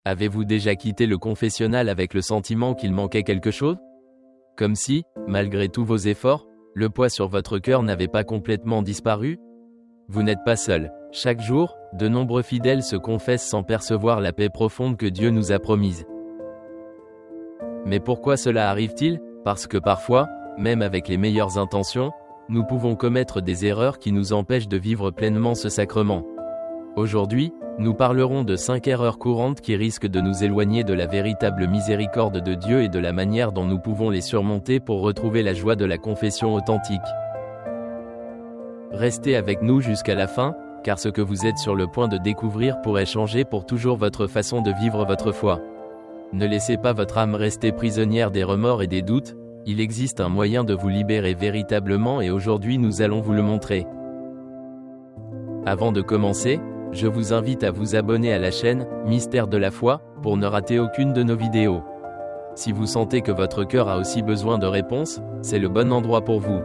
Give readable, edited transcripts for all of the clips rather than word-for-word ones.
Avez-vous déjà quitté le confessionnal avec le sentiment qu'il manquait quelque chose? Comme si, malgré tous vos efforts, le poids sur votre cœur n'avait pas complètement disparu? Vous n'êtes pas seul. Chaque jour, de nombreux fidèles se confessent sans percevoir la paix profonde que Dieu nous a promise. Mais pourquoi cela arrive-t-il? Parce que parfois, même avec les meilleures intentions, nous pouvons commettre des erreurs qui nous empêchent de vivre pleinement ce sacrement. Aujourd'hui, nous parlerons de 5 erreurs courantes qui risquent de nous éloigner de la véritable miséricorde de Dieu et de la manière dont nous pouvons les surmonter pour retrouver la joie de la confession authentique. Restez avec nous jusqu'à la fin, car ce que vous êtes sur le point de découvrir pourrait changer pour toujours votre façon de vivre votre foi. Ne laissez pas votre âme rester prisonnière des remords et des doutes, il existe un moyen de vous libérer véritablement et aujourd'hui nous allons vous le montrer. Avant de commencer, je vous invite à vous abonner à la chaîne Mystère de la foi pour ne rater aucune de nos vidéos. Si vous sentez que votre cœur a aussi besoin de réponses, c'est le bon endroit pour vous.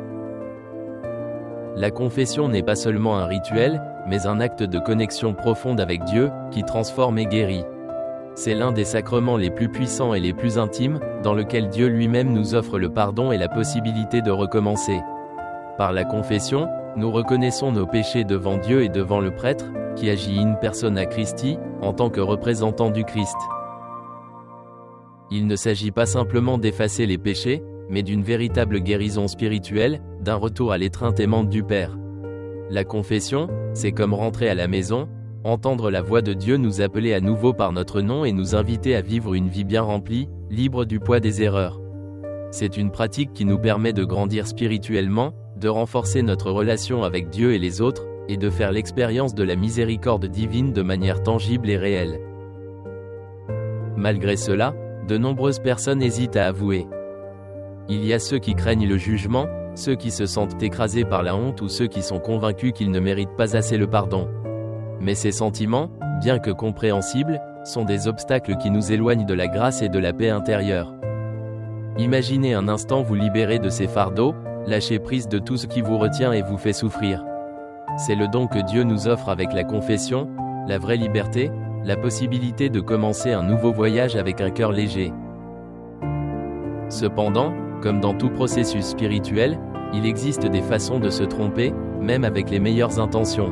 La confession n'est pas seulement un rituel, mais un acte de connexion profonde avec Dieu, qui transforme et guérit. C'est l'un des sacrements les plus puissants et les plus intimes, dans lequel Dieu lui-même nous offre le pardon et la possibilité de recommencer. Par la confession, nous reconnaissons nos péchés devant Dieu et devant le prêtre, qui agit in persona Christi, en tant que représentant du Christ. Il ne s'agit pas simplement d'effacer les péchés, mais d'une véritable guérison spirituelle, d'un retour à l'étreinte aimante du Père. La confession, c'est comme rentrer à la maison, entendre la voix de Dieu nous appeler à nouveau par notre nom et nous inviter à vivre une vie bien remplie, libre du poids des erreurs. C'est une pratique qui nous permet de grandir spirituellement, de renforcer notre relation avec Dieu et les autres, et de faire l'expérience de la miséricorde divine de manière tangible et réelle. Malgré cela, de nombreuses personnes hésitent à avouer. Il y a ceux qui craignent le jugement, ceux qui se sentent écrasés par la honte ou ceux qui sont convaincus qu'ils ne méritent pas assez le pardon. Mais ces sentiments, bien que compréhensibles, sont des obstacles qui nous éloignent de la grâce et de la paix intérieure. Imaginez un instant vous libérer de ces fardeaux, lâcher prise de tout ce qui vous retient et vous fait souffrir. C'est le don que Dieu nous offre avec la confession, la vraie liberté, la possibilité de commencer un nouveau voyage avec un cœur léger. Cependant, comme dans tout processus spirituel, il existe des façons de se tromper, même avec les meilleures intentions.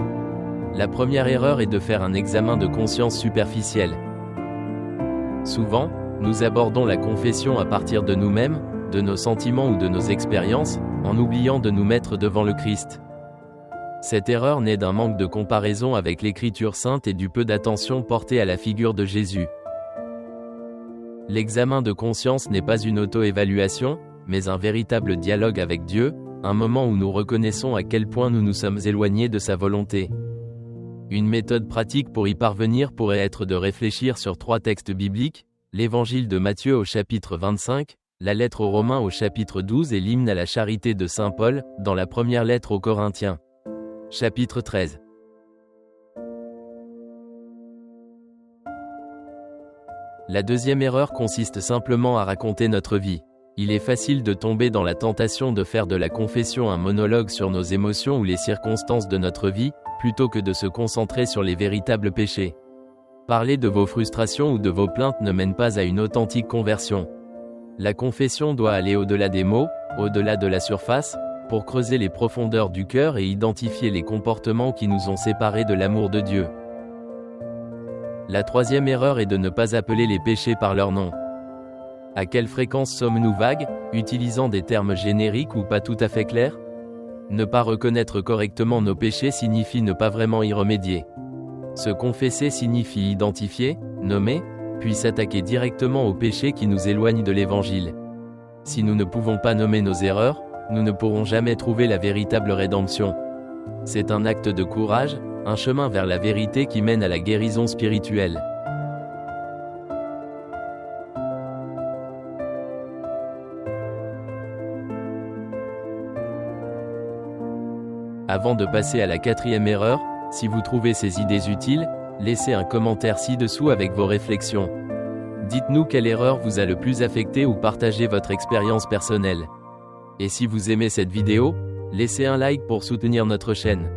La première erreur est de faire un examen de conscience superficiel. Souvent, nous abordons la confession à partir de nous-mêmes, de nos sentiments ou de nos expériences, en oubliant de nous mettre devant le Christ. Cette erreur naît d'un manque de comparaison avec l'Écriture sainte et du peu d'attention portée à la figure de Jésus. L'examen de conscience n'est pas une auto-évaluation, mais un véritable dialogue avec Dieu, un moment où nous reconnaissons à quel point nous nous sommes éloignés de sa volonté. Une méthode pratique pour y parvenir pourrait être de réfléchir sur 3 textes bibliques, l'Évangile de Matthieu au chapitre 25, la lettre aux Romains au chapitre 12 et l'hymne à la charité de Saint Paul, dans la première lettre aux Corinthiens. Chapitre 13. La deuxième erreur consiste simplement à raconter notre vie. Il est facile de tomber dans la tentation de faire de la confession un monologue sur nos émotions ou les circonstances de notre vie, plutôt que de se concentrer sur les véritables péchés. Parler de vos frustrations ou de vos plaintes ne mène pas à une authentique conversion. La confession doit aller au-delà des mots, au-delà de la surface, pour creuser les profondeurs du cœur et identifier les comportements qui nous ont séparés de l'amour de Dieu. La troisième erreur est de ne pas appeler les péchés par leur nom. À quelle fréquence sommes-nous vagues, utilisant des termes génériques ou pas tout à fait clairs? Ne pas reconnaître correctement nos péchés signifie ne pas vraiment y remédier. Se confesser signifie identifier, nommer, puis s'attaquer directement aux péchés qui nous éloignent de l'Évangile. Si nous ne pouvons pas nommer nos erreurs, nous ne pourrons jamais trouver la véritable rédemption. C'est un acte de courage, un chemin vers la vérité qui mène à la guérison spirituelle. Avant de passer à la 4e erreur, si vous trouvez ces idées utiles, laissez un commentaire ci-dessous avec vos réflexions. Dites-nous quelle erreur vous a le plus affecté ou partagez votre expérience personnelle. Et si vous aimez cette vidéo, laissez un like pour soutenir notre chaîne.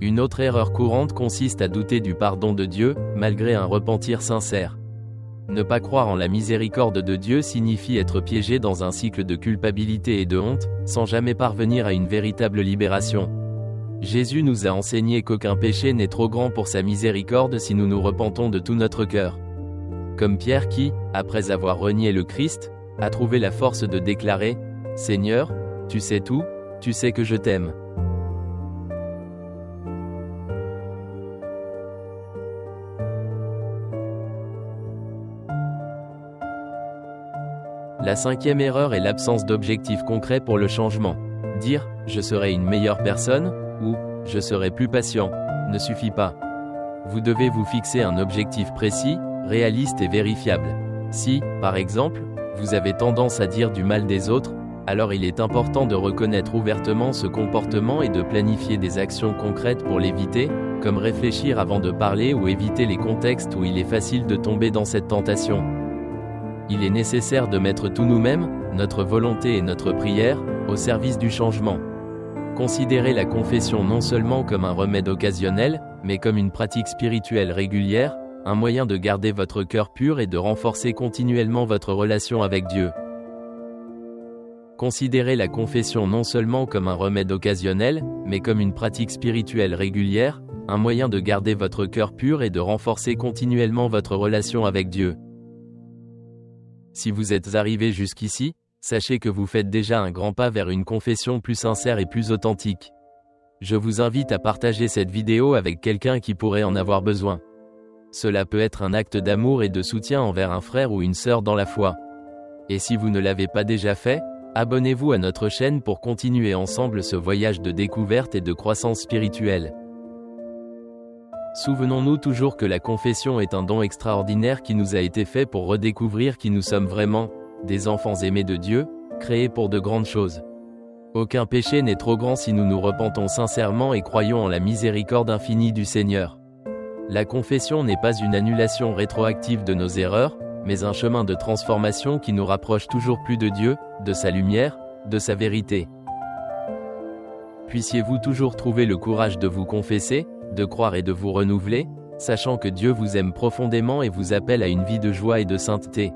Une autre erreur courante consiste à douter du pardon de Dieu, malgré un repentir sincère. Ne pas croire en la miséricorde de Dieu signifie être piégé dans un cycle de culpabilité et de honte, sans jamais parvenir à une véritable libération. Jésus nous a enseigné qu'aucun péché n'est trop grand pour sa miséricorde si nous nous repentons de tout notre cœur. Comme Pierre qui, après avoir renié le Christ, a trouvé la force de déclarer « Seigneur, tu sais tout, tu sais que je t'aime. » La cinquième erreur est l'absence d'objectifs concrets pour le changement. Dire « je serai une meilleure personne » ou « je serai plus patient » ne suffit pas. Vous devez vous fixer un objectif précis, réaliste et vérifiable. Si, par exemple, vous avez tendance à dire du mal des autres, alors il est important de reconnaître ouvertement ce comportement et de planifier des actions concrètes pour l'éviter, comme réfléchir avant de parler ou éviter les contextes où il est facile de tomber dans cette tentation. Il est nécessaire de mettre tout nous-mêmes, notre volonté et notre prière, au service du changement. Considérez la confession non seulement comme un remède occasionnel, mais comme une pratique spirituelle régulière, un moyen de garder votre cœur pur et de renforcer continuellement votre relation avec Dieu. Considérez la confession non seulement comme un remède occasionnel, mais comme une pratique spirituelle régulière, un moyen de garder votre cœur pur et de renforcer continuellement votre relation avec Dieu. Si vous êtes arrivé jusqu'ici, sachez que vous faites déjà un grand pas vers une confession plus sincère et plus authentique. Je vous invite à partager cette vidéo avec quelqu'un qui pourrait en avoir besoin. Cela peut être un acte d'amour et de soutien envers un frère ou une sœur dans la foi. Et si vous ne l'avez pas déjà fait, abonnez-vous à notre chaîne pour continuer ensemble ce voyage de découverte et de croissance spirituelle. Souvenons-nous toujours que la confession est un don extraordinaire qui nous a été fait pour redécouvrir qui nous sommes vraiment, des enfants aimés de Dieu, créés pour de grandes choses. Aucun péché n'est trop grand si nous nous repentons sincèrement et croyons en la miséricorde infinie du Seigneur. La confession n'est pas une annulation rétroactive de nos erreurs, mais un chemin de transformation qui nous rapproche toujours plus de Dieu, de sa lumière, de sa vérité. Puissiez-vous toujours trouver le courage de vous confesser, de croire et de vous renouveler, sachant que Dieu vous aime profondément et vous appelle à une vie de joie et de sainteté.